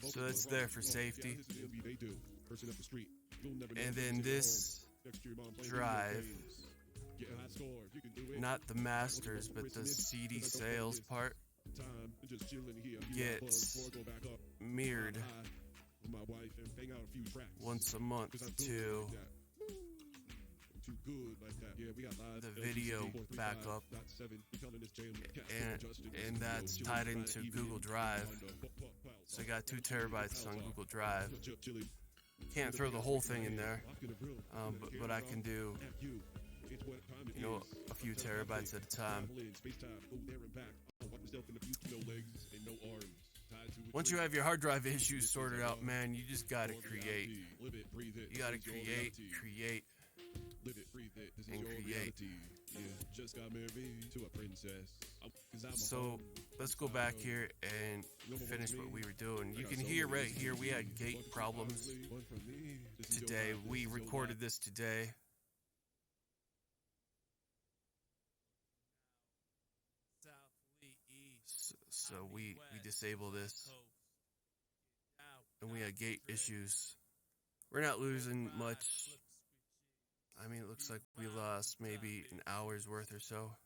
So that's there for safety. And then this drive, not the masters, but the CD sales part, gets mirrored once a month to the video backup, and that's tied into Google Drive. So I got 2 terabytes on Google Drive. Can't throw the whole thing in there, but I can do, a few terabytes at a time. Once you have your hard drive issues sorted out, man, you just gotta create. You gotta create, and create. So let's go back here and finish what we were doing. You can hear right here we had gate problems today. We recorded this today. So we disable this, and we had gate issues. We're not losing much. I mean, it looks like we lost maybe an hour's worth or so.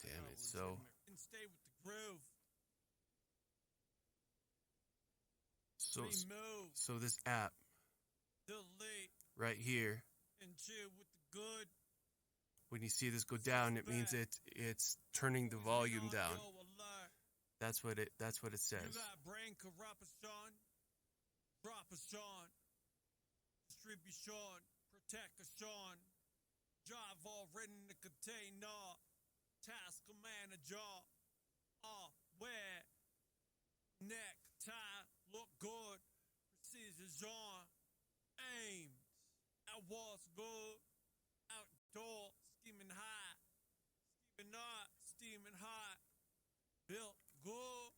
Damn it, so this app right here, when you see this go down, it means it's turning the volume down. That's what it says. You got brain corruption, distribution, protection, drive all written in the container, task manager, where necktie look good, precision, aims, at what's good, outdoor, scheming high, steaming hot, built good.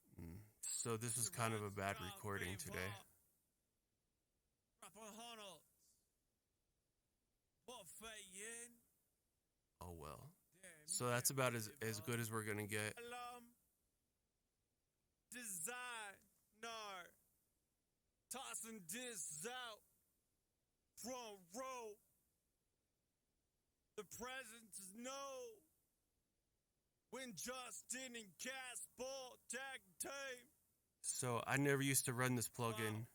So this is kind of a bad recording today. Oh well. So that's about as good as we're gonna get. Designer, tossing this out, front row. The presence is no. When Justin and Casper tag team. So I never used to run this plugin.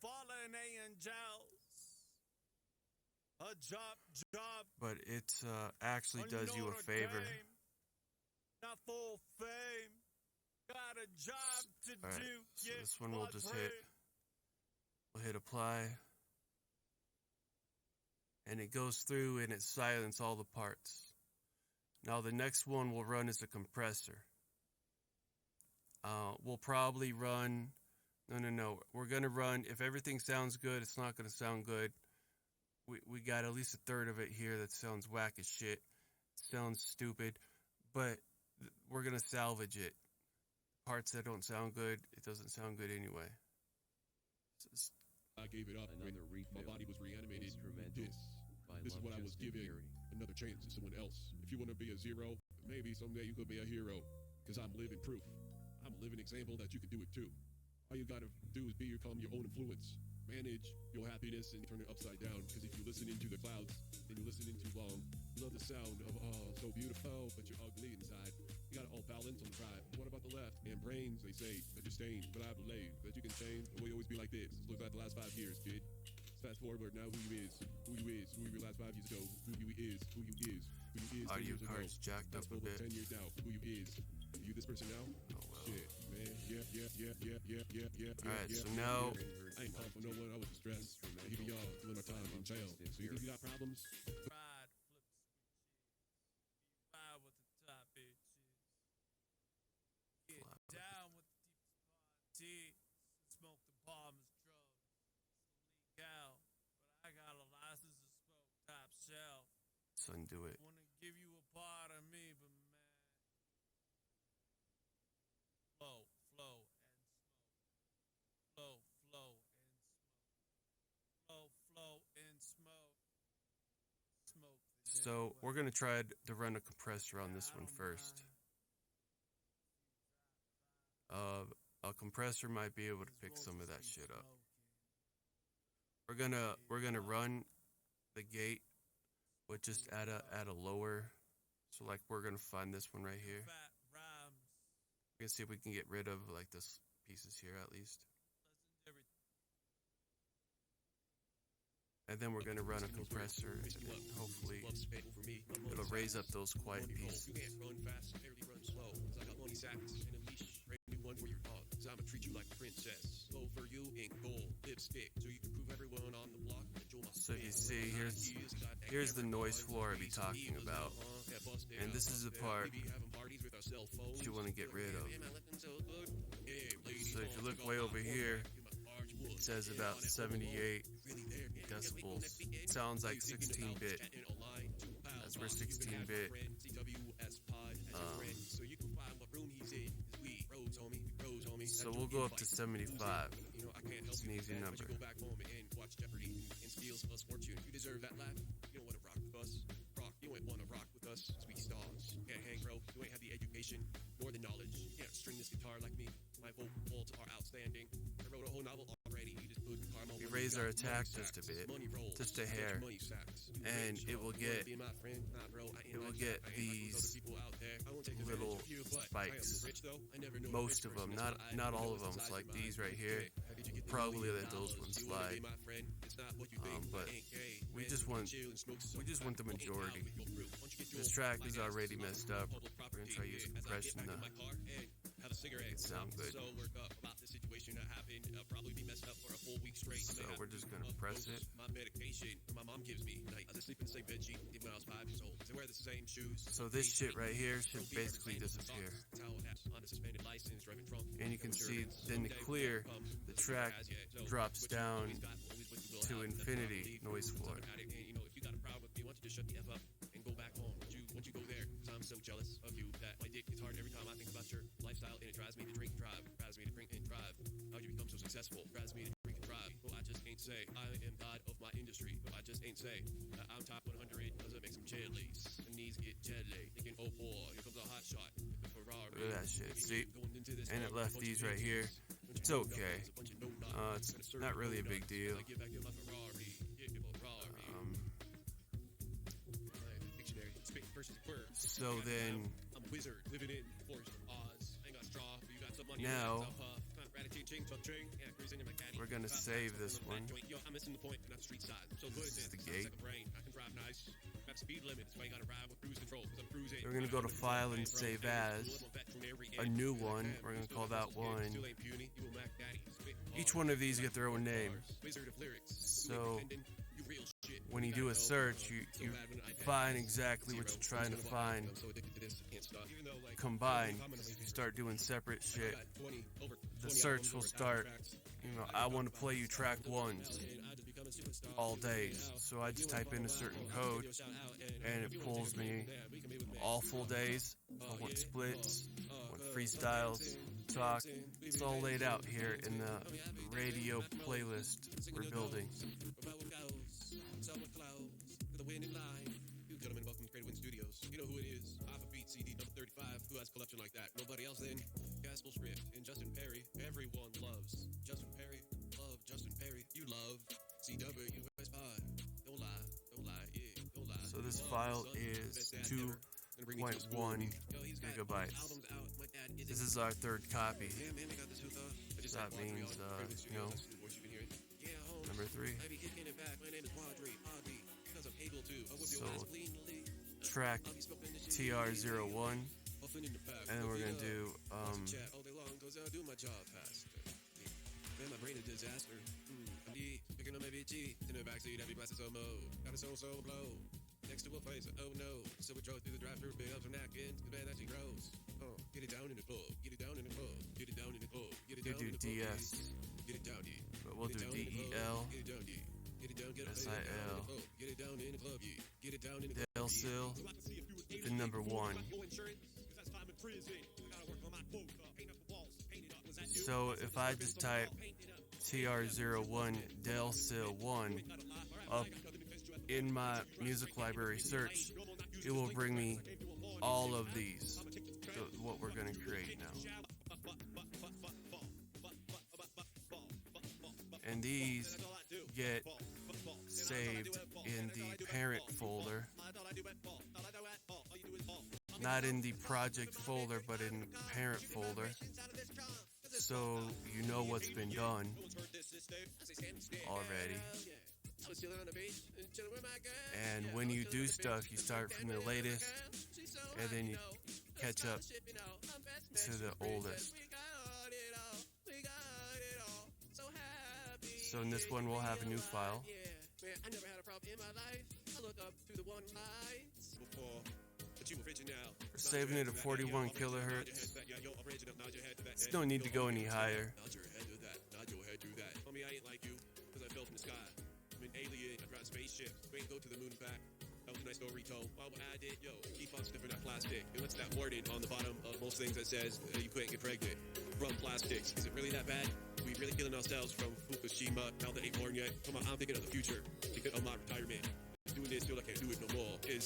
Fallen angels. A job. But it actually does you a favor. Not full fame. Got a job to All right, do. so this one we'll just hit. We'll hit apply. And it goes through and it silences all the parts. Now the next one we'll run is a compressor. We'll probably run, no. We're going to run, if everything sounds good, it's not going to sound good. We got at least a third of it here that sounds whack as shit. Sounds stupid, but we're going to salvage it. Parts that don't sound good, it doesn't sound good anyway. I gave it up when my body was reanimated. This is what I was giving another chance to someone else. If you want to be a zero, maybe someday you could be a hero. Because I'm living proof. I'm a living example that you can do it too. All you gotta do is become your own influence. Manage your happiness and turn it upside down. Because if you listen into the clouds, then you listen into you love the sound of so beautiful, but you're ugly inside. You got it all balanced on the right. What about the left? And brains, they say that you're stained, but I believe that you can change. It will always be like this. Look at the last 5 years, kid. Fast forward now, who you last 5 years ago, who you is. Audio cards jacked up a bit. 10 years now, who you is. Are you this person now? Oh well. Shit, man. Yeah. Alright, so now I ain't called for no one, I was stressed. Here we are, doing our time in jail. So you think you got problems? Ride, ride with the top bitches. Get down with the deepest parties. Smoke the bombers, drugs. Legal. But I got a license to smoke top shelf. son, do it. Wanna give you a part of me, but man. Flow and smoke. Flow and smoke. Flow and smoke. Smoke. So we're gonna try to run a compressor on this one first. A compressor might be able to pick some of that shit up. We're gonna run the gate, but just at a lower. So like we're gonna find this one right here. We're gonna see if we can get rid of like this pieces here at least. And then we're gonna run a compressor, and then hopefully it'll raise up those quiet pieces. I'ma treat you like a princess. Over you in gold lipstick, so you can prove everyone on the block that you're my. So you see, here's the noise floor I'll be talking about, and this is the part that you want to get rid of. So if you look way over here, it says about 78 decibels. It sounds like 16-bit. That's for 16-bit. So we'll go up to 75. It's an easy number. Sweet stars, can't hang, bro. You ain't have the education, more than knowledge. You can't string this guitar like me. My vocals are outstanding. I wrote a whole novel already. We raise our attack just a bit, just a hair, and it will get these little spikes. Most of them, not all of them. It's like these right here. Probably let those ones slide. But we just want the majority. This track is already messed up. We're gonna try to use compression to make it sound good. So we're just gonna press it. So this shit right here should basically disappear. And you can see then the clear, the track drops down to infinity noise floor. Won't you go there? I'm so jealous of you that my dick gets hard every time I think about your lifestyle, and it drives me to drink and drive, drives me to drink and drive. How'd you become so successful? Drives me to drink and drive. Well, I just ain't say I am god of my industry. Well, I just ain't say I'm top 100 cause I make some chilies. The knees get jelly. Thinking, oh boy, here comes a hot shot. Ferrari. Look at that shit. See? And it left these right here. It's okay. It's not really a big deal. So then, now, we're going to save this one. This is the gate. We're going to go to File and Save As. A new one. We're going to call that one. Each one of these get their own name. So when you do a search, you find exactly what you're trying to find. Combine. If you start doing separate shit, the search will start, I want to play you track ones all days. So I just type in a certain code, and it pulls me all full days. I want splits, I want freestyles, talk. It's all laid out here in the radio playlist we're building. You know who it is. Alphabet CD number 35. Who has collection like that? Nobody else then. Gospel Script and Justin Perry. Everyone loves Justin Perry. Love Justin Perry. You love CWS Pod. Don't lie. Don't lie. Yeah. Don't lie. So this file is 2.1 gigabytes. This is our third copy. That means, number 3. So track TR01, and then we're gonna do my brain is disaster. I'm deep, picking on my bitch in the backseat, every blast is so mo. Got a so blow next to a face. Oh no, so we drove through the drive-thru, big up some napkins, the band actually grows. Get it down in the club, get it down in the club, get it down in the club, get it down in the club. DS, get it down, but we'll do DEL. Get it down, get it down, get it SIL. Get it down in the club, get it down in the club. Delsil, the number 1. So if I just type TR01 Delsil 1 up in my music library search, it will bring me all of these, what we're going to create now. And these get saved in the parent folder, not in the project folder, but in the parent folder, so you know what's been done already. And when you do stuff, you start from the latest, and then you catch up to the oldest. So in this one, we'll have a new file. We're saving it at 41 kilohertz. There's no need to go any higher. Plastic. And what's that wording on the bottom of most things that says you couldn't get pregnant from plastics? Is it really that bad? We really killing ourselves from Fukushima now that ain't born yet? Come on, I'm thinking of the future. Thinking of my retirement. Doing this, feel like I can't do it no more. I'm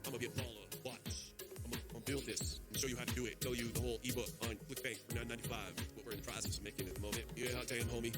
gonna be a baller. Watch. I'm gonna build this and show you how to do it. Tell you the whole ebook on ClickBank for $9.95. What we're in the process of making at the moment. Yeah, damn, homie.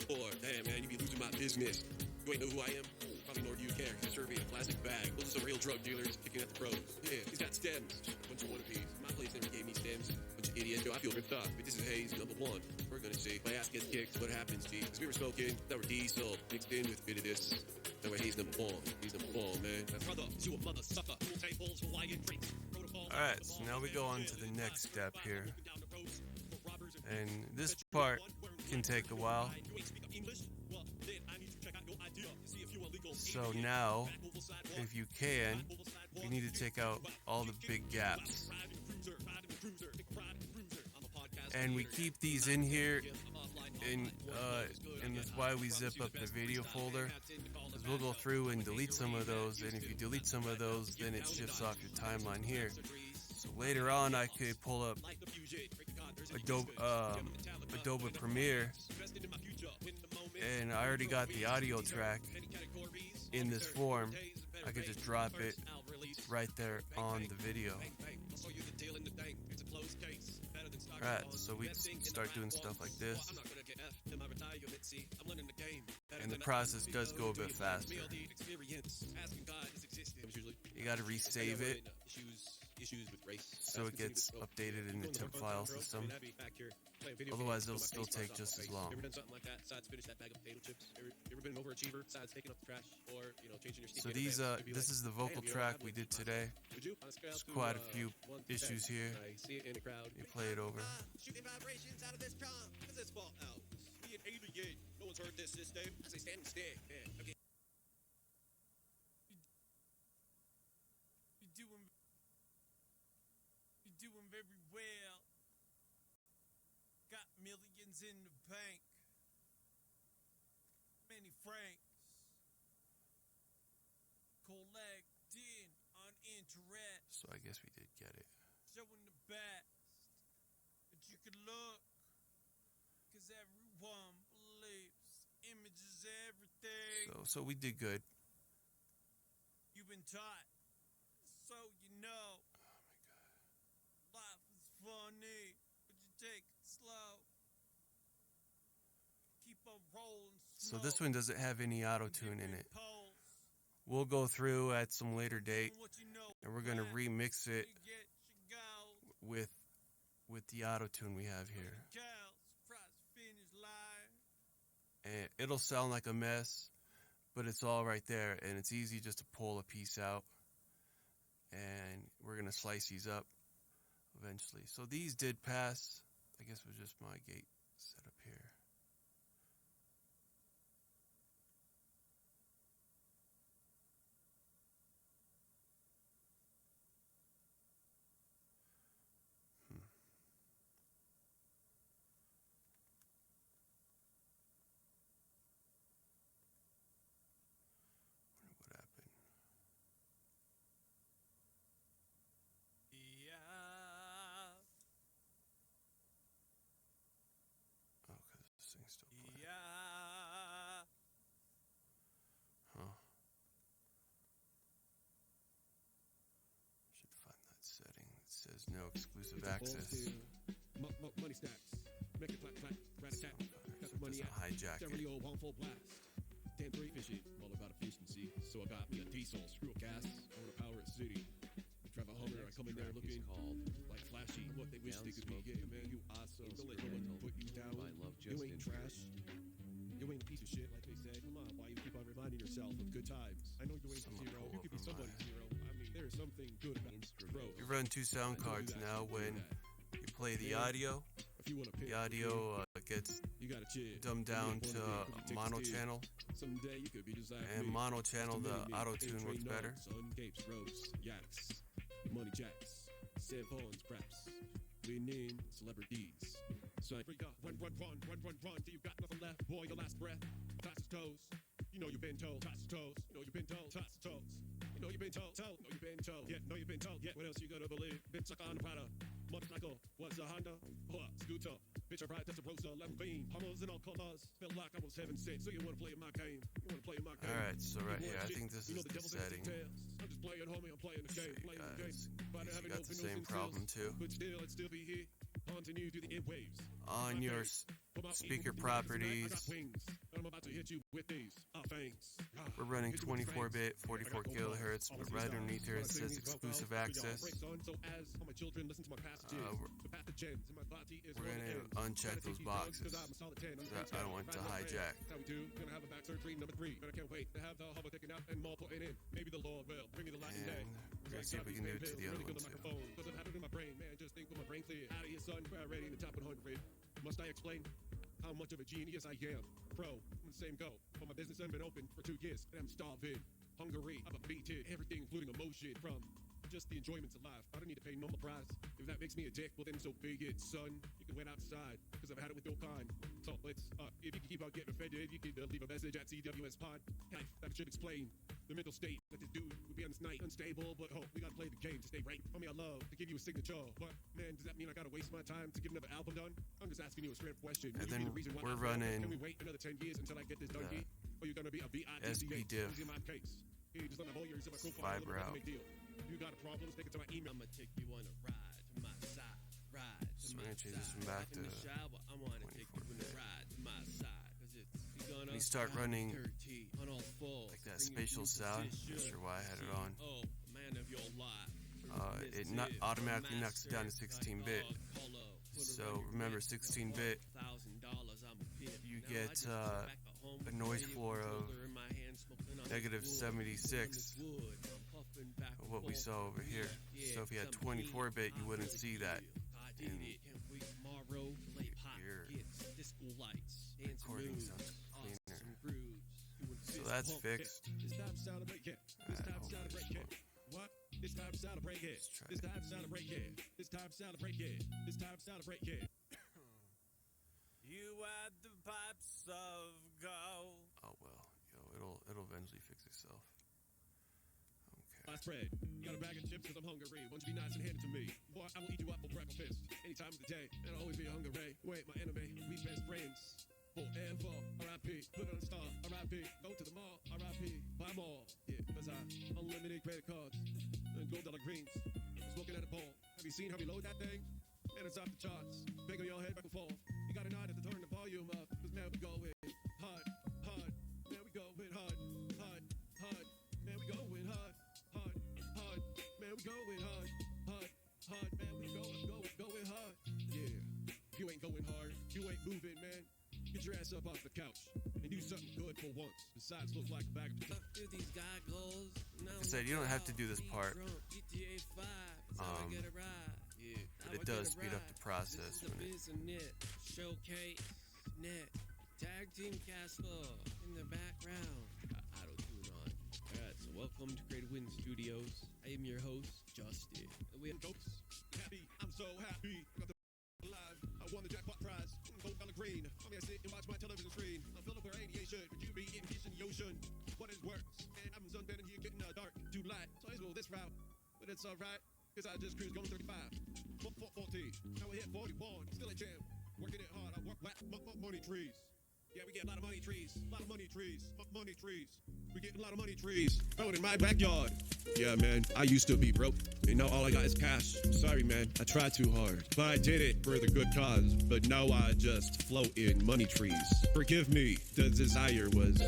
Boy, damn, man, you be losing my business. You ain't know who I am? Probably nor do you care. He's serving a plastic bag. Those are some real drug dealers kicking at the pros. Yeah, he's got stems. A bunch of wannabes. My place never gave me stems. Bunch of idiots. Yo, I feel ripped off. But this is Hayes, number one. We're gonna see. My ass gets kicked. What happens, G? Because we were smoking. That were diesel. Mixed in with a bit of this. That way Hayes number one. He's number one, man. Brother, to a mother sucker. Tables, Hawaiian drinks. Alright, so now we go on to the next step here. And this part can take a while. So now, if you can, you need to take out all the big gaps. And we keep these in here, and that's why we zip up the video folder, because we'll go through and delete some of those, and if you delete some of those, then it shifts off your timeline here. So later on, I could pull up Adobe Premiere, and I already got the audio track in this form. I could just drop it right there on the video. Alright, so we start doing stuff like this, and the process does go a bit faster. You gotta resave it so it gets updated in the temp file system. Otherwise, it'll still take just as long. So this is the vocal track we did today. There's quite a few issues here. You play it over. You're doing very well. Got millions in the bank. Many francs. Collecting on interest. So I guess we did get it. Showing the best that you can look. Cause everyone believes image is everything. So we did good. You've been taught, so you know. Life is funny, but you take it slow. Keep on rolling. So this one doesn't have any auto-tune in it. We'll go through at some later date, and we're gonna remix it with the auto-tune we have here. And it'll sound like a mess, but it's all right there, and it's easy just to pull a piece out. And we're gonna slice these up eventually. So these did pass. I guess it was just my gate set up here. What happened? Oh, because this thing's still playing. says no exclusive It's a access. money stacks. Make it clap, clap, rat a tat. Got the So it money doesn't out. hijack it. Stereo, one full blast. Damn three fishing, all about efficiency. So I got me a diesel, screw a gas, I wanna power a city. Drive a Hummer, I come in there looking like flashy. What they wish they could be. Yeah, man, you awesome. Don't let no one put you down. You ain't trash. You ain't a piece of shit, like they said. Come on, why you keep on reminding yourself of good times? I know you ain't Someone zero. pull You could be over somebody's hero. I mean, there's something good about bro. You run 2 sound cards now. When you play the audio, If you wanna pick, the audio gets you gotta chill. dumbed down to mono channel. Someday you could be just like And me. mono channel, the Just a auto mini me. tune Ain't works trained better. on, son, capes, ropes, yaks, money jacks, cell phones, craps. We name celebrities. So freak up, run, till you got nothing left. Boy, your last breath, touch his toes. You know you've been told, touch his toes. You know you've been told, touch his toes. You know you've been told, know you've been told. Yeah, know you've been told. Yeah, what else you gonna believe? Been stuck on a Prada, motorcycle, what's a Honda? What, scooter? Bitch, I ride Testarossa, Lamborghini, Hummers in all colors. Felt like I was heaven sent, so you wanna play in my game? You wanna play in my game? Alright, so right You here, want I shit? think this You know is the the devil's in setting. details. I'm just playing, homie. I'm playing the Show game, you playing the game. guys. But I You haven't got the opened same no problem seals. too. But still, I'd still be here, haunting you through the airwaves. On your speaker properties, I'm about to hit you with these fangs. we're running 24-bit, 44 kilohertz, but right underneath here it says exclusive access. We're gonna uncheck those boxes. I don't want to hijack. And we're gonna see if we can do it to the other one too. Must I explain how much of a genius I am? Pro, I'm the same go. But my business has been open for 2 years and I'm starving. Hungry, I've beaten everything, including emotion from just the enjoyments of life. I don't need to pay no more price. If that makes me a dick, well then so be it, son. You can wait outside, because I've had it with your kind. So let's, if you can keep on getting offended, you can leave a message at CWS Pod. Hey, that should explain the mental state that this dude would be on this night. Unstable, but oh, we gotta play the game to stay right. Homie, I love to give you a signature. But man, does that mean I gotta waste my time to get another album done? I'm just asking you a straight up question. And Would you be then the reason why we're I fail? running Can we wait another 10 years until I get this done, the G? Or you gonna be a SP diff. in my case? Hey, just let my lawyer use my profile. Fiber Let me out. make deal. You got a problem? Stick it to my email. I'ma take you on a ride to my side, ride to So my we're gonna change this side. one back In to the shower, I wanna take you on a 24-bit. ride to my side, 'cause it's gonna When you start running dirty on all fours, like that bring you spatial to sound, position. not sure why I had it on. Oh, man of your life. It not automatically knocks it down to 16-bit. So remember, 16-bit, you get a noise floor of negative 76 of what we saw over here. So if you had 24-bit, you wouldn't see that. And your recording sounds cleaner. So that's fixed. What? It's time to celebrate, yeah. Let's try It's it. time to celebrate, yeah. It's time to celebrate, yeah. It's time to celebrate, yeah. You had the pipes of gold. Oh well, it'll eventually fix itself. Okay. I spread. You got a bag of chips because I'm hungry. Won't you be nice and hand it to me? Boy, I will eat you up for breakfast. Any time of the day, and I'll always be hungry. Wait, my enemy, we best friends. Forever, R.I.P. Put on a star, R.I.P. Go to the mall, R.I.P. Buy more, yeah, cause I unlimited credit cards and gold dollar greens. Smoking at a bowl. Have you seen how we load that thing? Man, it's off the charts. Banging your head back and forth. You gotta nod to turn the volume up. Cause man, we going hard, hard. Man, we going hard, hard, hard. Man, we going hard, hard, hard. Man, we going hard, hard, hard. Man, we going hard. Yeah, you ain't going hard. You ain't moving, man. Get your ass up off the couch and do something good for once. Besides, look like a bag of Up to these goggles. Now I said, you don't have to do this part, GTA 5. That's how I get a ride. Yeah, but it does speed up the process This is when the it. Business Showcase Net Tag Team Casper in the background. Auto tune on. Alright, so welcome to Great Wind Studios. I am your host, Justin. We have jokes. Happy, I'm so happy. Got the live. I won the jackpot prize. Gold dollar green. I mean, I sit and watch my television screen. I'm filled up with radiation. Could you be in fish in the ocean? What is worse? And I'm sunbed in here getting dark, too light. So I just go this route. But it's alright. Cause I just cruise going 35. 40. Now we hit 41. Still a jam. Working it hard. I work money trees. Yeah, we get a lot of money trees. A lot of money trees. Money trees. We get a lot of money trees. Growing in my backyard. Yeah, man, I used to be broke, and now all I got is cash. Sorry, man, I tried too hard, but I did it for the good cause. But now I just float in money trees. Forgive me, the desire was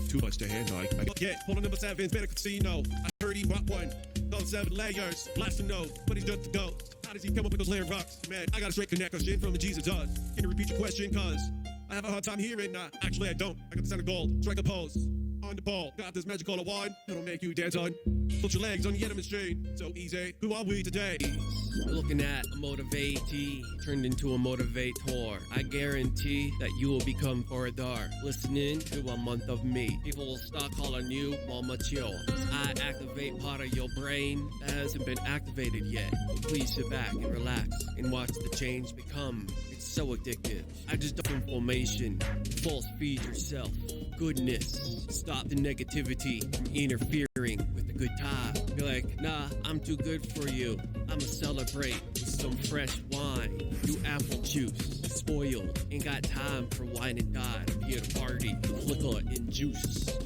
too much to handle. I get pulling number 7's better casino. I heard he bought one. Called 7 layers, blast to know, but he's just a ghost. How does he come up with those layer rocks? Man, I got a straight connection from the Jesus does. Can you repeat your question, cuz I have a hard time hearing. Actually, I don't. I got the sound of gold. Strike a pose. On the ball. Got this magical wand. It'll make you dance on. Put your legs on the enemy string. So easy. Who are we today? You're looking at a motivatee turned into a motivator. I guarantee that you will become further. Listening to a month of me. People will start calling you more mature. I activate part of your brain that hasn't been activated yet. So please sit back and relax and watch the change become. It's so addictive. I just dump information. False feed yourself. Goodness. Stop the negativity from interfering with the good time. Be like, nah, I'm too good for you. I'ma celebrate with some fresh wine. New apple juice. Spoiled. Ain't got time for wine and dine. Be at a party with liquor and juice.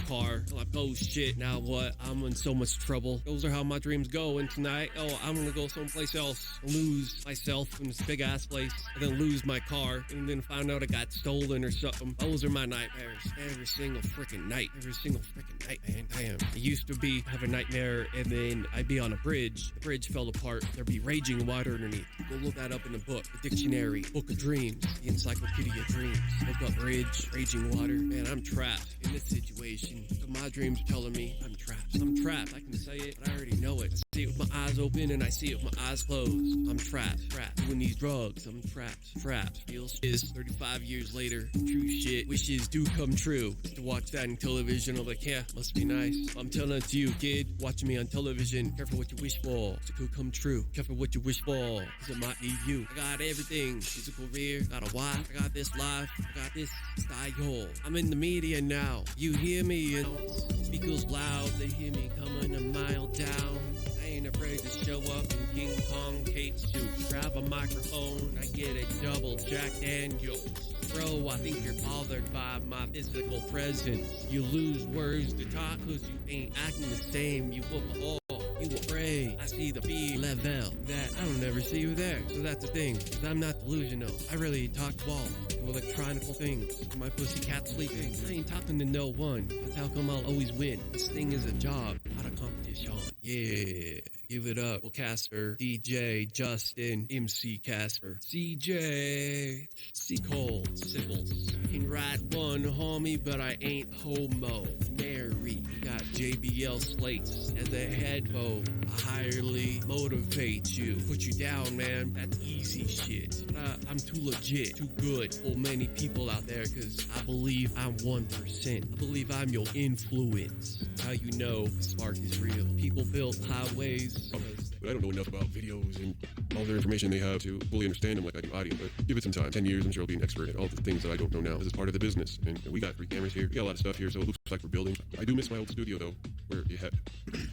Car. Like, oh shit, now what? I'm in so much trouble. Those are how my dreams go. And tonight, oh, I'm gonna go someplace else. Lose myself in this big ass place. And then lose my car. And then find out it got stolen or something. Those are my nightmares. Every single freaking night. Every single freaking night, man. Damn. I used to have a nightmare and then I'd be on a bridge. The bridge fell apart. There'd be raging water underneath. Go look that up in the book. The dictionary. Book of Dreams. The Encyclopedia of Dreams. Look up bridge. Raging water. Man, I'm trapped in this situation. So my dreams are telling me I'm trapped. I'm trapped. I can say it, but I already know it. I see it with my eyes open and I see it with my eyes closed. I'm trapped. Trapped. Doing these drugs. I'm trapped. Trapped. Feels is 35 years later. True shit. Wishes do come true. To watch that in television, I'm like, yeah, must be nice. I'm telling it to you, kid. Watching me on television. Careful what you wish for. It could come true. Careful what you wish for. Cause it might need you. I got everything. Physical career. Got a wife. I got this life. I got this style. I'm in the media now. You hear me? You know, speakers loud, they hear me coming a mile down. I ain't afraid to show up in King Kong cape suit. Grab a microphone, I get a double Jack Daniels. Bro, I think you're bothered by my physical presence. You lose words to talk cause you ain't acting the same. You whoop a hole. You afraid. I see the B level that I don't ever see you there. So that's the thing. Cause I'm not delusional. I really talk ball to electronical things. My pussy cat sleeping. I ain't talking to no one. That's how come I'll always win. This thing is a job, not a competition. Yeah. Give it up. Well, Casper, DJ, Justin, MC Casper, CJ, C. Cole, Sipples. Can ride one, homie, but I ain't homo. Mary, got JBL slates as a headphone. I highly motivate you. Put you down, man. That's easy shit. I'm too legit, too good for many people out there because I believe I'm 1%. I believe I'm your influence. How you know the spark is real. People built highways. But I don't know enough about videos and all their information they have to fully understand them like I do audio. But give it some time. 10 years, I'm sure I'll be an expert at all the things that I don't know now. This is part of the business. And we got 3 cameras here. We got a lot of stuff here, so it looks like we're building. I do miss my old studio, though, where you had...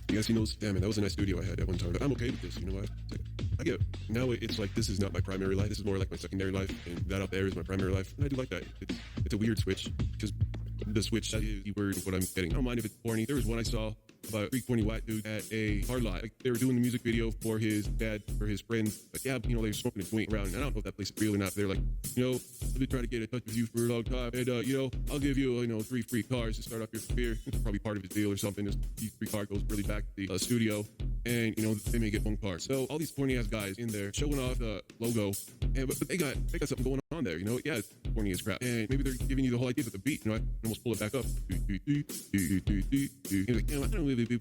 You guys seen those? Damn, man, that was a nice studio I had at one time. But I'm okay with this, you know what? I get... Now it's like this is not my primary life. This is more like my secondary life. And that out there is my primary life. And I do like that. It's a weird switch. Because the switch is the word of what I'm getting. I don't mind if it's corny. There was one I saw about a 320 white dude at a hard lot. Like, they were doing the music video for his dad or his friend. Like, yeah, you know, they were smoking a joint around. And I don't know if that place is real or not. They're like, you know, I've been trying to get in touch with you for a long time. And, you know, I'll give you, 3 free cars to start off your career. It's probably part of his deal or something. These 3 cars goes really back to the studio. And, you know, they may get 1 car. So all these corny ass guys in there showing off the logo. And, but they got something going on there, you know? Yeah, it's corny as crap. And maybe they're giving you the whole idea with the beat, you know? I almost pull it back up. And like, damn, I don't really do.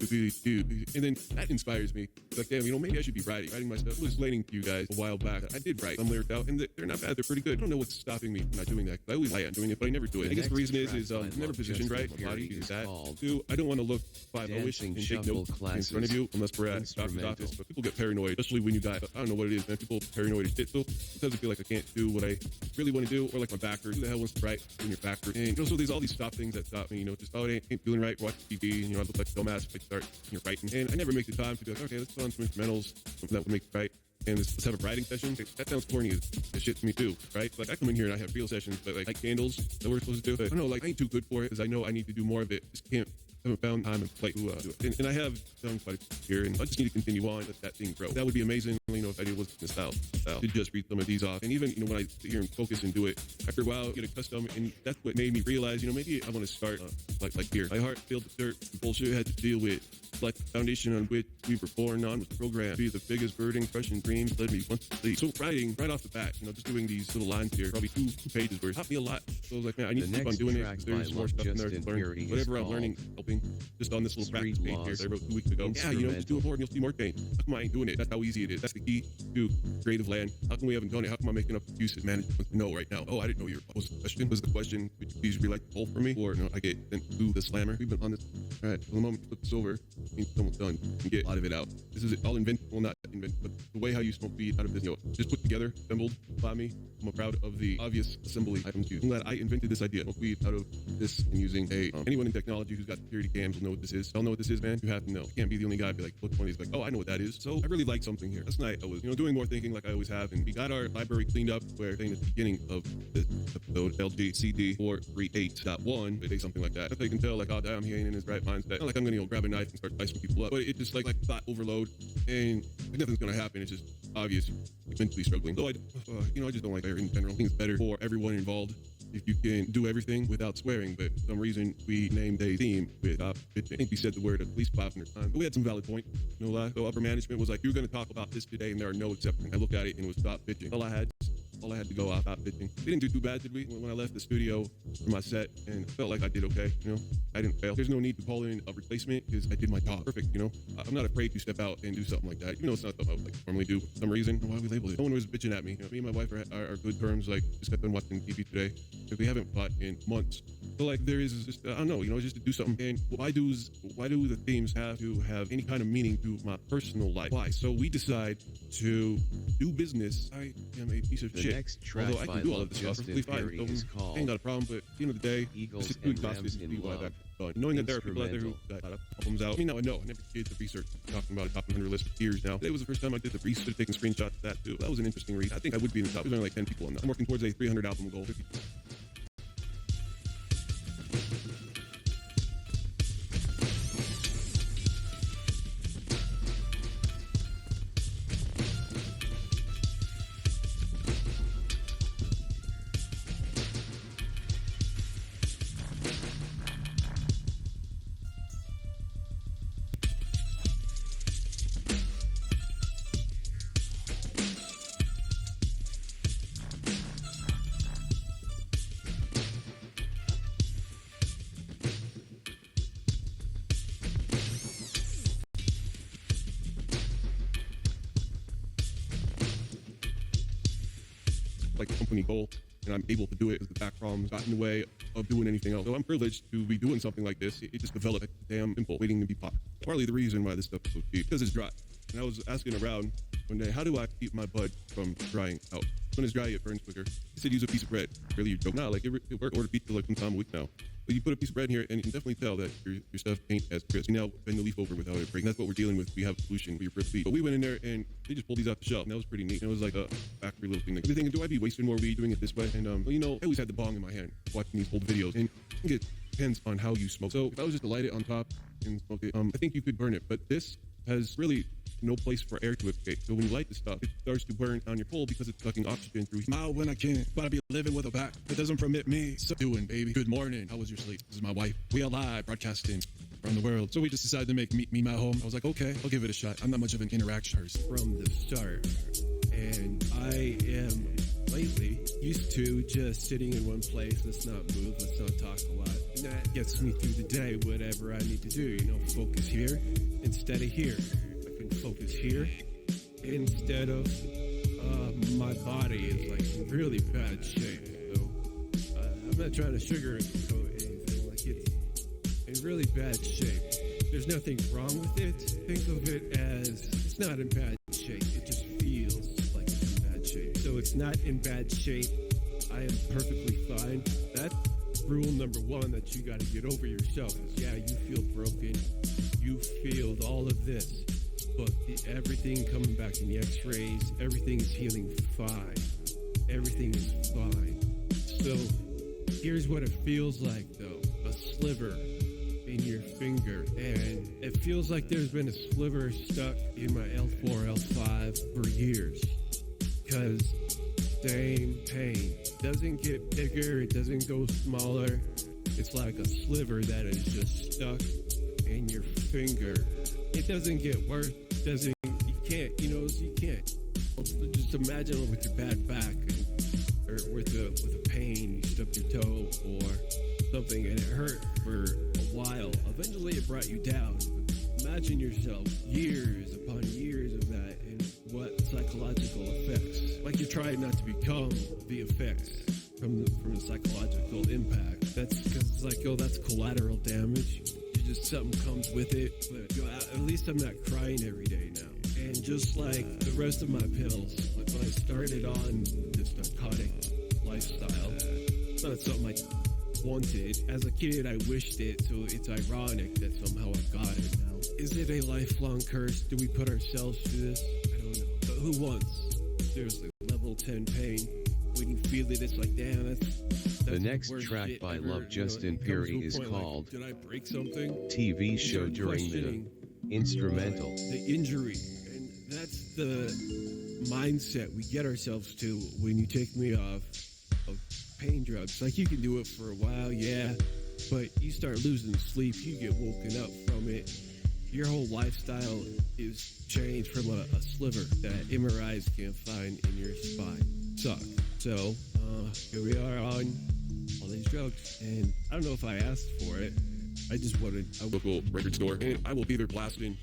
And then that inspires me. It's like, damn, you know, maybe I should be writing my stuff. I was explaining to you guys a while back. I did write some lyrics out, and they're not bad. They're pretty good. I don't know what's stopping me from not doing that. I always am doing it, but I never do it. I guess the reason is I'm never positioned right. My body is that. 2, I don't want to look 5-0-ish and take notes in front of you unless we're at doctor's office. But people get paranoid, especially when you die. I don't know what it is, man. People paranoid as shit. So sometimes I feel like I can't do what I really want to do, or like my backwards. Who the hell wants to write when you're backwards? And, you know, so there's all these stop things that stop me, you know, just, oh, it ain't feeling right, watch TV, you know, I look like a dumbass if I start, writing. And I never make the time to be like, okay, let's put on some instrumentals, something that would make it right. And let's have a writing session. That sounds corny as shit to me too, right? Like, I come in here and I have real sessions, but like candles that we're supposed to do. But I don't know, like, I ain't too good for it because I know I need to do more of it. Just can't haven't found time and place to do it. And I have done quite a few here, and I just need to continue on, let that thing grow. That would be amazing, if I did was the style to just read some of these off. And even, when I sit here and focus and do it, after a while, get accustomed, and that's what made me realize, maybe I want to start like here. My heart filled with dirt, and bullshit I had to deal with. Like the foundation on which we were born on was programmed to be the biggest burden, crushing dreams led me once to sleep. So writing right off the bat, just doing these little lines here, probably two pages where it helped me a lot. So I was like, man, I need to keep on doing it. There's more stuff in there to learn. Whatever I'm learning, helping. Just on this little practice page here that I wrote 2 weeks ago. Yeah, just do it more and you'll see more change. How come I ain't doing it? That's how easy it is. That's the key to creative land. How come we haven't done it? How come I'm making up excuses? Man, no, right now. Oh, I didn't know you were posed the question. Was the question, would you please relight the poll for me? Or I get sent to the slammer. We've been on this. All right, well, the moment you flip this over, it means someone's done. And get a lot of it out. This is all invented, well, not invented, but the way how you smoke weed out of this, just put together, assembled by me. I'm proud of the obvious assembly items used. I'm glad I invented this idea. Smoke weed out of this and using anyone in technology who's got security cams will know what this is. I'll know what this is, man. You have to know. You can't be the only guy be like, look 20 is like, oh, I know what that is. So I really like something here. Last night I was, doing more thinking like I always have, and we got our library cleaned up where saying at the beginning of this episode, LGCD 438.1, they say something like that. That's how you can tell, like, oh, damn, he ain't in his right mindset. Not like I'm gonna grab a knife and start slicing people up, but it just like thought overload, and nothing's gonna happen. It's just obvious, mentally struggling. So I just don't like fire in general. I think it's better for everyone involved if you can do everything without swearing, but for some reason we named a theme with stop bitching. I think we said the word at least 500 times, but we had some valid points, no lie. So upper management was like, you're going to talk about this today, and there are no exceptions. I looked at it and it was stop bitching. All I had to go out, stop bitching. We didn't do too bad, did we? When I left the studio for my set, and I felt like I did okay, I didn't fail. There's no need to call in a replacement because I did my job perfect, I'm not afraid to step out and do something like that. It's not something I would normally do for some reason. Why we label it? No one was bitching at me. Me and my wife are good terms. Like, just got done watching TV today because we haven't fought in months. So like, there is just, I don't know, just to do something. And why do the themes have to have any kind of meaning to my personal life? Why? So we decide to do business. I am a piece of shit. Although I can do all of this stuff perfectly fine. So ain't got a problem, but at the end of the day, Eagles it's doing toxicity why that done. Knowing that there are people out there who got problems out. I know. I never did the research talking about a top 100 list for years now. Today was the first time I did the research, taking screenshots of that too. That was an interesting read. I think I would be in the top. There's only like 10 people on that. I'm working towards a 300 album goal. 50. Like a company goal, and I'm able to do it because the back problems got in the way of doing anything else. So I'm privileged to be doing something like this. It just developed a damn impulse waiting to be popped. Partly the reason why this stuff is so cheap, because it's dry. And I was asking around one day, how do I keep my bud from drying out? When it's dry, it burns quicker. He said use a piece of bread. Really, you joke? Nah, like it worked. Order pizza like one time a week now. But you put a piece of bread in here, and you can definitely tell that your stuff ain't as crisp. You now bend the leaf over without it breaking. That's what we're dealing with. We have a solution for your first week. But we went in there, and they just pulled these out the shelf, and that was pretty neat. And it was like a factory little thing. Like, thinking, do I be wasting more weed doing it this way? And I always had the bong in my hand watching these old videos, and I think it depends on how you smoke. So if I was just to light it on top and smoke it, I think you could burn it. But this has really no place for air to escape. So when you light the stuff, it starts to burn down your pole because it's sucking oxygen through. Smile when I can, but I be living with a back that doesn't permit me. So doing, baby. Good morning. How was your sleep? This is my wife. We are live broadcasting around the world. So we just decided to make Meet Me My Home. I was like, okay, I'll give it a shot. I'm not much of an interaction from the start. And I am lately used to just sitting in one place. Let's not move. Let's not talk a lot. And that gets me through the day, whatever I need to do. Focus here instead of here. I can focus here instead of my body is like in really bad shape. So I'm not trying to sugarcoat anything. Like it's in really bad shape. There's nothing wrong with it. Think of it as it's not in bad shape. It just feels like it's in bad shape. So it's not in bad shape. I am perfectly fine. That's rule number one that you got to get over yourself. Is, yeah, you feel broken. You feel all of this. But everything coming back in the x-rays, everything is healing fine. Everything is fine. So here's what it feels like, though. A sliver in your finger, and it feels like there's been a sliver stuck in my L4, L5 for years. Because same pain. Doesn't get bigger, it doesn't go smaller. It's like a sliver that is just stuck in your finger. It doesn't get worse. You can't. Just imagine with your bad back or with a pain, you stubbed your toe or something and it hurt for a while. Eventually it brought you down. Imagine yourself years upon years of that and what psychological effects. Like you're trying not to become the effects from the psychological impact. That's because it's like, that's collateral damage. Just something comes with it. But at least I'm not crying every day now. And just like the rest of my pills, like when I started on this narcotic lifestyle, it's not something I wanted. As a kid, I wished it, so it's ironic that somehow I got it now. Is it a lifelong curse? Do we put ourselves through this? I don't know. But who wants? Seriously, level 10 pain. When you feel it, it's like, damn, that's the next track by ever. Love Justin Perry is called Did I break something? TV Show During the Instrumental. The injury. And that's the mindset we get ourselves to when you take me off of pain drugs. Like, you can do it for a while, yeah, but you start losing sleep, you get woken up from it. Your whole lifestyle is changed from a sliver that MRIs can't find in your spine. Sucks. So, here we are on all these drugs, and I don't know if I asked for it. I just wanted a Local record store, and I will be there blasting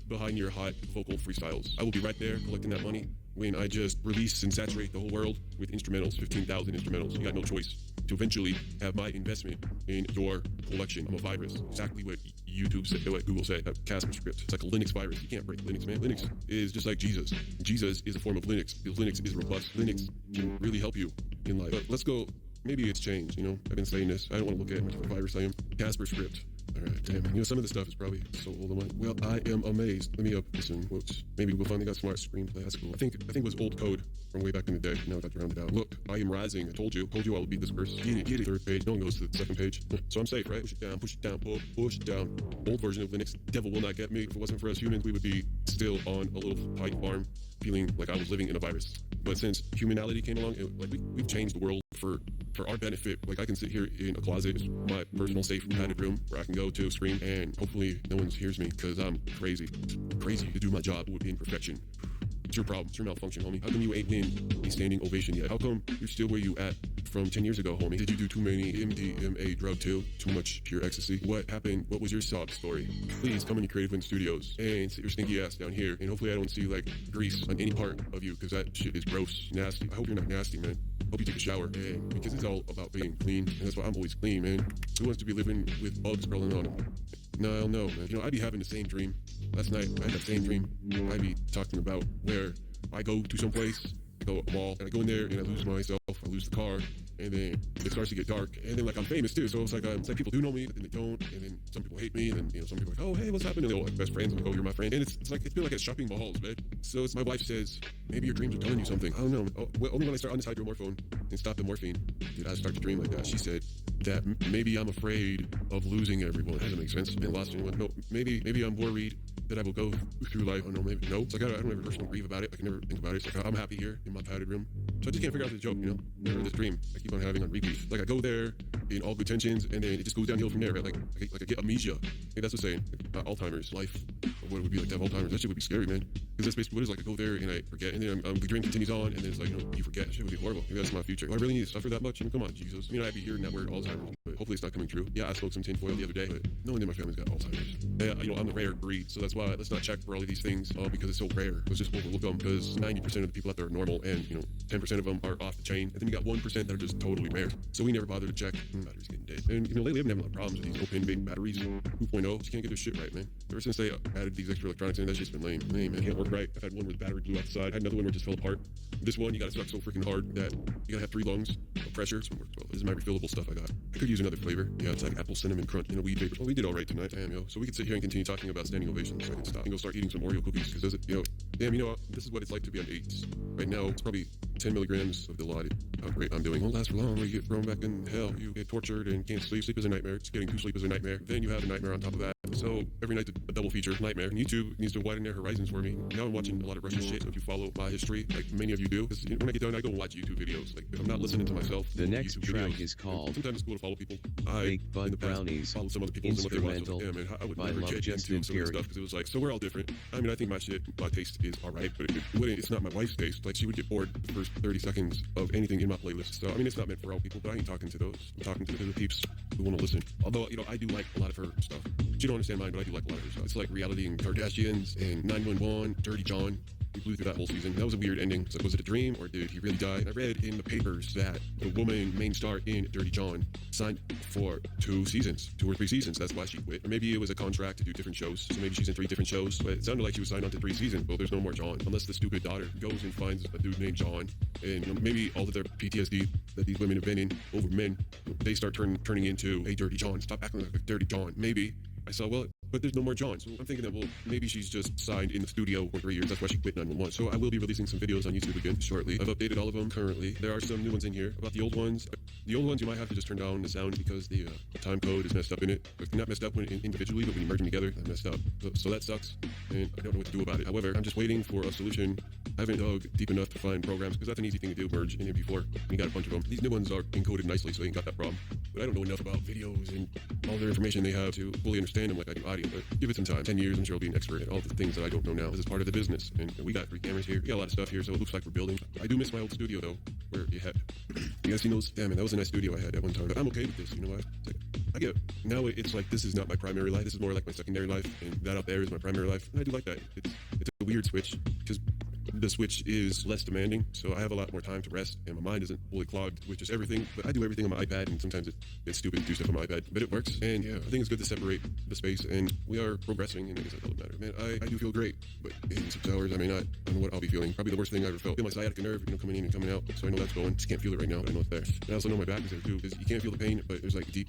behind your hot vocal freestyles. I will be right there collecting that money when I just release and saturate the whole world with instrumentals, 15,000 instrumentals. You got no choice to eventually have my investment in your collection. I'm a virus. Exactly what YouTube said, what Google said, a Casper script. It's like a Linux virus. You can't break Linux, man. Linux is just like Jesus. Jesus is a form of Linux because Linux is robust. Linux can really help you in life. But let's go. Maybe it's changed, I've been saying this. I don't want to look at how much of a virus I am. Casper script. All right, damn. Some of the stuff is probably so old. I'm like, well, I am amazed. Let me up this in quotes. Maybe we'll finally got smart screenplay. That's cool. I think it was old code from way back in the day. Now I got to round it out. Look, I am rising. I told you I will beat this curse. Get it. Third page. No one goes to the second page. So I'm safe, right? Push it down, push it down. Old version of Linux. Devil will not get me. If it wasn't for us humans, we would be still on a little pine farm, feeling like I was living in a virus. But since humanity came along, we've changed the world for our benefit. Like, I can sit here in a closet, my personal safe padded room where I can go to scream, and hopefully no one hears me because I'm crazy to do my job with imperfection. It's your problem. It's your malfunction, homie. How come you ain't win a standing ovation yet? How come you're still where you at from 10 years ago, homie? Did you do too many MDMA drug too? Too much pure ecstasy? What happened? What was your sob story? Please come into Creative Wind Studios and sit your stinky ass down here. And hopefully I don't see like grease on any part of you because that shit is gross, nasty. I hope you're not nasty, man. Hope you take a shower, and because it's all about being clean, and that's why I'm always clean, man. Who wants to be living with bugs crawling on them? No, man. I'd be having the same dream. Last night, I had that same dream. I'd be talking about where I go to some place, I go a mall, and I go in there, and I lose myself, I lose the car, and then it starts to get dark, and then, like, I'm famous, too, so it's like people do know me, but then they don't, and then some people hate me, and then, some people are like, oh, hey, what's happening? And they're all, like, best friends, and oh, you're my friend, and it's been like at shopping malls, man. So my wife says, maybe your dreams are telling you something. I don't know. Only when I start on this hydromorphone and stop the morphine did I start to dream like that. She said that maybe I'm afraid of losing everyone. That doesn't make sense. And lost anyone. No, maybe I'm worried that I will go through life. Oh no, maybe no. It's like I don't ever personally grieve about it. I can never think about it. It's like I'm happy here in my padded room. So I just can't figure out the joke, Never this dream I keep on having on repeat. Like I go there in all good tensions, and then it just goes downhill from there, right? Like I get amnesia. Hey, that's the saying. Alzheimer's, life. What it would be like to have Alzheimer's. That shit would be scary, man. Because that's basically what it is. Like I go there and I forget, and then the dream continues on, and then it's like, you forget. That shit would be horrible. Maybe that's my future. Do I really need to suffer that much? I mean, come on, Jesus. I'd be hearing that word Alzheimer's, but hopefully it's not coming true. Yeah, I smoked some tinfoil the other day, but no one in my family's got Alzheimer's. Yeah, I'm the rare breed, so that's why let's not check for all of these things because it's so rare. Let's just overlook them because 90% of the people out there are normal, and 10% of them are off the chain, and then you got 1% that are just totally rare. So we never bother to check. Battery's getting dead. And lately I've been having a lot of problems with these open big batteries 2.0. Just can't get this shit right, man. Ever since they added these extra electronics in, that's just been lame. Man, it can't work right. I've had one where the battery blew out the side. I had another one where it just fell apart. This one, you gotta suck so freaking hard that you gotta have 3 lungs of pressure. This one works well. This is my refillable stuff I got. I could use another another flavor. Yeah, it's like apple cinnamon crunch and a weed vapor. Well, we did all right tonight. Damn, yo. So we could sit here and continue talking about standing ovations. So I can stop and go start eating some Oreo cookies because damn, this is what it's like to be on AIDS. Right now, it's probably 10 milligrams of Dilaudid. How great I'm doing. Won't last for long. You get thrown back in hell. You get tortured and can't sleep. Sleep is a nightmare. Just getting to sleep is a nightmare. Then you have a nightmare on top of that. So every night a double feature nightmare. And YouTube needs to widen their horizons for me. Now I'm watching a lot of Russian shit. So if you follow my history, like many of you do, because when I get done, I go watch YouTube videos. Like if I'm not listening to myself, The next YouTube track videos. is called Sometimes it's cool to follow people. Baked Bud in the past, Brownies, follow some other people and what they watch. Instrumental Like, yeah, man, I would by never Love get Justin into some of the Fury. stuff because it was like, so we're all different. I mean, I think my taste is alright, but it's not my wife's taste. Like she would get bored the first 30 seconds of anything in my playlist. So I mean, it's not meant for all people, but I ain't talking to those. I'm talking to the peeps who want to listen. Although, I do like a lot of her stuff. She don't understand mine, but I do like a lot of her stuff. It's like Reality and Kardashians and 911, Dirty John. We blew through that whole season. That was a weird ending. So was it a dream or did he really die? And I read in the papers that the woman main star in Dirty John signed for 2 or 3 seasons. That's why she quit. Or maybe it was a contract to do different shows. So maybe she's in 3 different shows. But it sounded like she was signed on to 3 seasons. Well, there's no more John. Unless the stupid daughter goes and finds a dude named John. And maybe all of their PTSD that these women have been in over men, they start turning into, hey, Dirty John, stop acting like a Dirty John. Maybe I saw, well, but there's no more John. So I'm thinking that, well, maybe she's just signed in the studio for 3 years. That's why she quit 911. So I will be releasing some videos on YouTube again shortly. I've updated all of them currently. There are some new ones in here. About the old ones, you might have to just turn down the sound because the time code is messed up in it. It's not messed up when individually, but when you merge them together, they're messed up. So that sucks, and I don't know what to do about it. However, I'm just waiting for a solution. I haven't dug deep enough to find programs because that's an easy thing to do, merge in MP4. And you got a bunch of them. These new ones are encoded nicely, so you ain't got that problem. But I don't know enough about videos and all their information they have to fully understand them like I do audio. But give it some time. 10 years, I'm sure I'll be an expert at all the things that I don't know now. This is part of the business, and we got 3 cameras here. We got a lot of stuff here, so it looks like we're building. I do miss my old studio though, where you had. You guys seen those? Damn, man, that was a nice studio I had at one time. But I'm okay with this. You know what? I get now. It's like this is not my primary life. This is more like my secondary life, and that out there is my primary life. And I do like that. It's a weird switch because the Switch is less demanding, so I have a lot more time to rest, and my mind isn't fully clogged with just everything. But I do everything on my iPad, and sometimes it's stupid to do stuff on my iPad, but it works. And yeah, I think it's good to separate the space, and we are progressing, and I guess that doesn't matter. Man, I do feel great, but in 6 hours, I may not. I don't know what I'll be feeling. Probably the worst thing I ever felt. I feel my sciatica nerve, coming in and coming out, so I know that's going. Just can't feel it right now, but I know it's there. And I also know my back is there too, because you can't feel the pain, but there's like deep,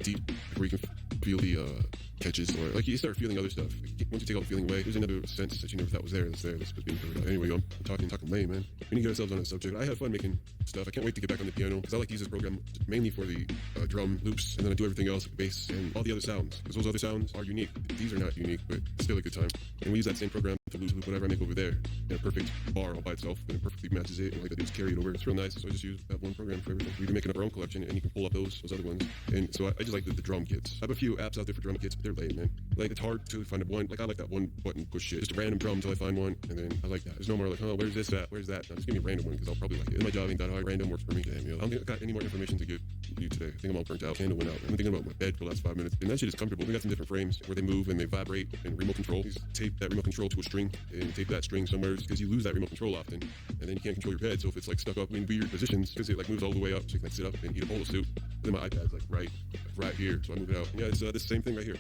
where you can feel the catches, or like you start feeling other stuff. Once you take all the feeling away, there's another sense that you never thought was there. That's just being covered up. Anyway, I'm talking lame, man. We need to get ourselves on a subject. I have fun making stuff. I can't wait to get back on the piano because I like to use this program mainly for the drum loops, and then I do everything else, like bass and all the other sounds, because those other sounds are unique. These are not unique, but it's still a good time. And we use that same program to loop whatever I make over there in a perfect bar all by itself, and it perfectly matches it. And like I do is carry it over. It's real nice. So I just use that one program for everything. We can make our own collection, and you can pull up those other ones. And so I just like the drum kits. I have a few apps out there for drum kits, but they're lame, man. Like it's hard to find one. Like I like that one button push shit. Just a random drum until I find one, and then I like that. There's no more like, oh, where's this at? Where's that? No, just give me a random one because I'll probably like it. And my job ain't that hard. Random works for me. Damn, yo. I don't think I got any more information to give you today. I think I'm all burnt out. Candle went out. I've been thinking about my bed for the last 5 minutes, and that shit is comfortable. We got some different frames where they move and they vibrate and remote control. You just tape that remote control to a string and tape that string somewhere because you lose that remote control often, and then you can't control your bed. So if it's like stuck up in weird positions, because it like moves all the way up, so you can like sit up and eat a bowl of soup. And then my iPad's like right here, so I move it out. Yeah, it's this same thing right here.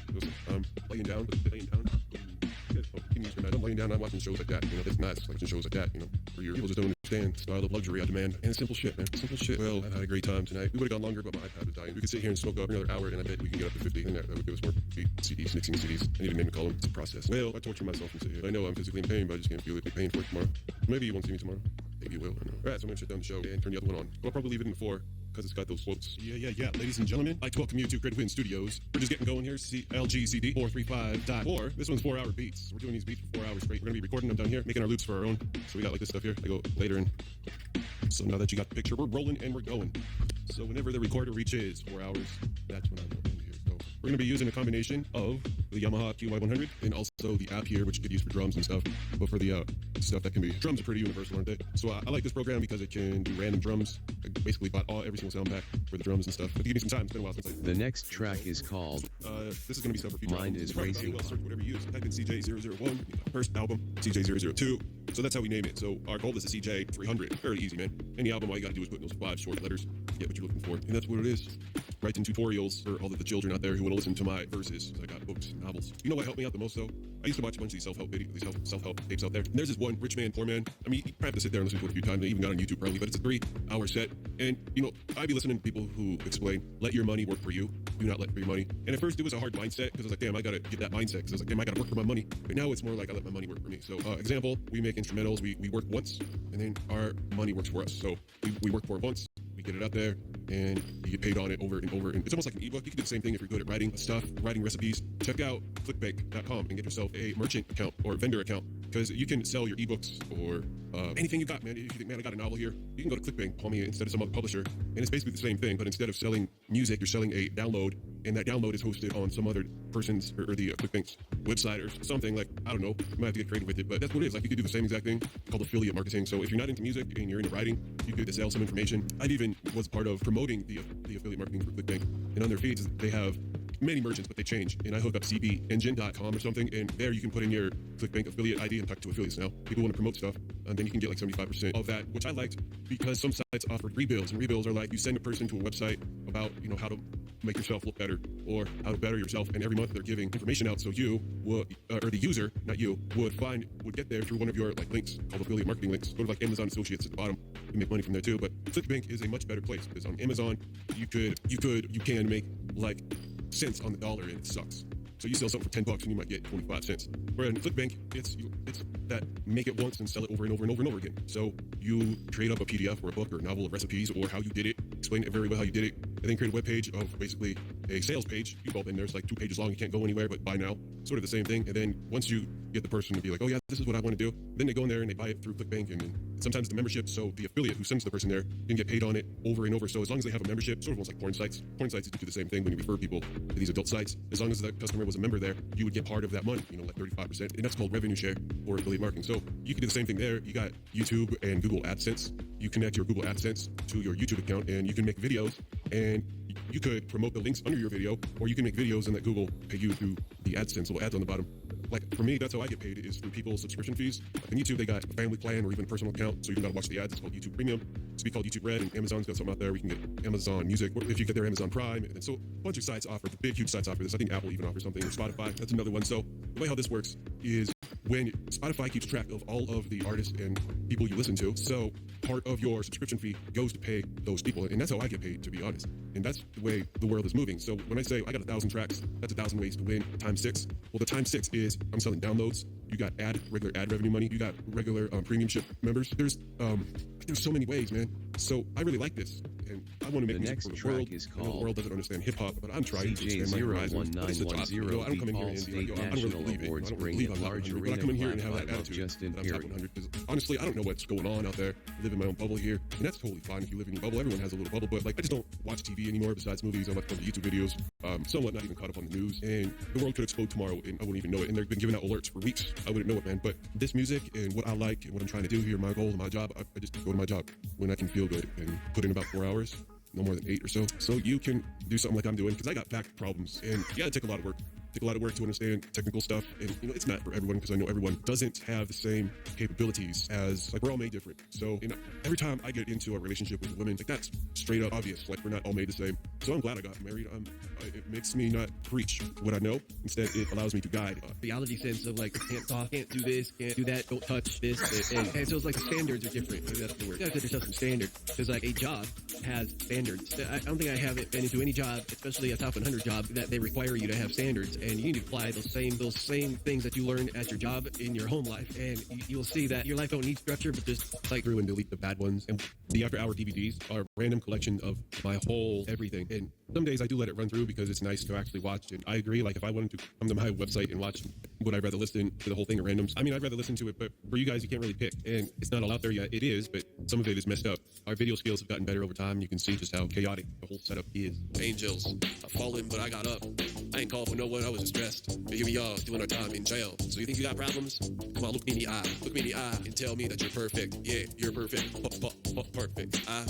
I'm laying down. I'm laying down, I'm watching shows like that, it's nice, watching shows like that, for your people just don't understand the style of luxury I demand, and simple shit, man, simple shit. Well, I've had a great time tonight. We would have gone longer, but my iPad was dying. We could sit here and smoke up another hour, and I bet we can get up to 50, and that would give us more CDs, mixing CDs. I need a name to call them. It's a process. Well, I torture myself and sit here. I know I'm physically in pain, but I just can't feel it. Be pain for it tomorrow. Maybe you won't see me tomorrow. Maybe you will. I know. All right, so I'm gonna shut down the show and turn the other one on. I'll probably leave it in the 4. Because it's got those quotes. Yeah. Ladies and gentlemen, I'd like to welcome you to Creative Wind Studios. We're just getting going here. LGCD 435.4. This one's 4-hour beats. We're doing these beats for 4 hours straight. We're going to be recording them down here, making our loops for our own. So we got like this stuff here. I go later in. So now that you got the picture, we're rolling and we're going. So whenever the recorder reaches 4 hours, that's when I'm rolling here. So we're going to be using a combination of the Yamaha QY100 and also the app here, which you could use for drums and stuff. But for the stuff that can be, drums are pretty universal, aren't they? So I like this program because it can do random drums. I basically bought every single sound pack for the drums and stuff. But give me some time. It's been a while since The next track is called this is going to be stuff for future Mind albums. is Racing. Search whatever you use. Type in CJ001, first album, CJ002. So that's how we name it. So our goal is the CJ300. Fairly easy, man. Any album, all you got to do is put in those 5 short letters to get what you're looking for. And that's what it is. Writing tutorials for all of the children out there who want to listen to my verses. I got books and novels. You know what helped me out the most, though? I used to watch a bunch of these self-help videos, these self-help tapes out there. And there's this one, Rich Man, Poor Man. I mean, you probably have to sit there and listen to it a few times. They even got on YouTube probably, but it's a 3-hour set. And, I'd be listening to people who explain, let your money work for you. do not let free money. And at first it was a hard mindset because I was like, damn, I gotta get that mindset because I was like, damn, I gotta work for my money. But now it's more like I let my money work for me. So example, we make instrumentals, we work once and then our money works for us. So we work for it once, we get it out there, and you get paid on it over and over. And it's almost like an ebook. You can do the same thing if you're good at writing stuff, writing recipes. Check out clickbank.com and get yourself a merchant account or vendor account because you can sell your ebooks or anything you got, man. If you think, man, I got a novel here, you can go to ClickBank, call me instead of some other publisher, and it's basically the same thing. But instead of selling music, you're selling a download, and that download is hosted on some other person's or the ClickBank's website or something. Like, I don't know, you might have to get creative with it, but that's what it is. Like, you could do the same exact thing called affiliate marketing. So if you're not into music and you're into writing, you could sell some information. I even was part of promoting the affiliate marketing for ClickBank, and on their feeds they have many merchants, but they change. And I hook up cbengine.com or something, and there you can put in your ClickBank affiliate ID and talk to affiliates now. People want to promote stuff, and then you can get like 75% of that, which I liked because some sites offered rebuilds, and rebuilds are like you send a person to a website about, you know, how to make yourself look better or how to better yourself, and every month they're giving information out, so you would, or the user, not you, would get there through one of your like links called affiliate marketing links. Go to like Amazon Associates at the bottom, you can make money from there too. But ClickBank is a much better place because on Amazon you can make like cents on the dollar, and it sucks. So you sell something for $10 and you might get 25 cents. Where in ClickBank, it's that make it once and sell it over and over and over and over again. So you create up a PDF or a book or a novel of recipes or how you did it, explain it very well how you did it, and then create a web page of basically a sales page. You go up in there, it's like 2 pages long, you can't go anywhere, but buy now. Sort of the same thing. And then once you get the person to be like, oh yeah, this is what I want to do, then they go in there and they buy it through ClickBank, and then sometimes the membership, so the affiliate who sends the person there can get paid on it over and over. So as long as they have a membership, sort of almost like porn sites. Porn sites do the same thing when you refer people to these adult sites. As long as the customer was a member there, you would get part of that money, you know, like 35%, and that's called revenue share or affiliate marketing. So you can do the same thing there. You got YouTube and Google AdSense. You connect your Google AdSense to your YouTube account, and you can make videos, and you could promote the links under your video, or you can make videos and let Google pay you through the AdSense, little ads on the bottom. Like for me, that's how I get paid, is through people's subscription fees. Like on YouTube, they got a family plan or even a personal account, so you don't gotta watch the ads. It's called YouTube Premium. It's be called YouTube Red, and Amazon's got something out there. We can get Amazon Music, or if you get their Amazon Prime. And so a bunch of sites offer, the big, huge sites offer this. I think Apple even offers something, or Spotify, that's another one. So the way how this works is when Spotify keeps track of all of the artists and people you listen to, so part of your subscription fee goes to pay those people, and that's how I get paid, to be honest. And that's the way the world is moving. So when I say I got 1,000 tracks, that's 1,000 ways to win times 6. Well, the times 6 is I'm selling downloads. You got regular ad revenue money. You got regular premiumship members. There's so many ways, man. So I really like this, and I want to make music for the world. I know the world doesn't understand hip hop, but I'm trying to expand my horizon. But it's the top. You know, I don't come in here and be like, yo, I don't really believe it. I don't believe I'm not 100, but I come in here and have that attitude that I'm top 100. Because honestly, I don't know what's going on out there. I live in my own bubble here, and that's totally fine if you live in your bubble. Everyone has a little bubble, but like I just don't watch TV anymore besides movies. I like to YouTube videos. Somewhat not even caught up on the news, and the world could explode tomorrow, and I wouldn't even know it. And they've been giving out alerts for weeks. I wouldn't know it, man. But this music and what I like and what I'm trying to do here, my goal, my job, I just go to my job when I can feel good and put in about 4 hours, no more than 8 or so. So you can do something like I'm doing, because I got back problems, and yeah, it took a lot of work. Take a lot of work to understand technical stuff, and you know, it's not for everyone, because I know everyone doesn't have the same capabilities as, like, we're all made different. So, you know, every time I get into a relationship with women, like, that's straight up obvious. Like, we're not all made the same. So I'm glad I got married. It makes me not preach what I know. Instead, it allows me to guide. Reality sense of like, can't talk, can't do this, can't do that, don't touch this. And so it's like the standards are different. Maybe that's the word. You gotta set yourself some standards. Because like a job has standards. I don't think I haven't been into any job, especially a top 100 job, that they require you to have standards. And you need to apply those same things that you learned at your job in your home life. And you'll see that your life don't need structure, but just like Through and delete the bad ones. And the after hour DVDs are a random collection of my whole everything. And some days I do let it run through because it's nice to actually watch. And I agree, like if I wanted to come to my website and watch, would I rather listen to the whole thing of randoms? I mean, I'd rather listen to it, but for you guys, you can't really pick. And it's not all out there yet. It is, but some of it is messed up. Our video skills have gotten better over time. You can see just how chaotic the whole setup is. Angels, I've fallen, but I got up. I ain't called for no one, I was stressed. But here we are, doing our time in jail. So you think you got problems? Come on, look me in the eye. Look me in the eye and tell me that you're perfect. Yeah, you're perfect. Perfect. I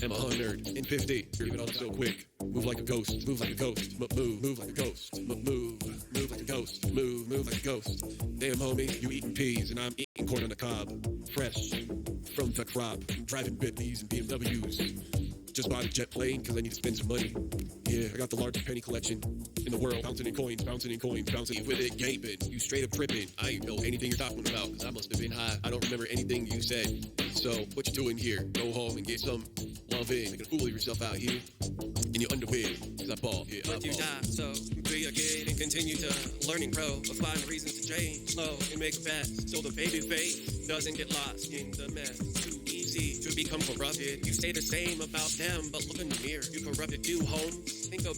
am 150. Give it all so quick. Move like a ghost. Move like a ghost. Move like a ghost. Move like a ghost. Move like a ghost. Damn, homie, you eating peas and I'm eating corn on the cob. Fresh from the crop. I'm driving Bentleys and BMWs. Just bought a jet plane because I need to spend some money. Yeah, I got the largest penny collection in the world. Bouncing in coins, bouncing in coins, bouncing with it, gaping. You straight up tripping. I ain't know anything you're talking about because I must have been high. I don't remember anything you said. So, what you doing here? Go home and get some loving. You're gonna fool yourself out here in your underwear because I ball. Yeah, I But you ball. die, so be again and continue to learning, grow, or find reasons to change, slow and make fast, so the baby faith doesn't get lost in the mess. Too easy to become corrupted. You say the same about them, but look in the mirror. You corrupted you, home. Think about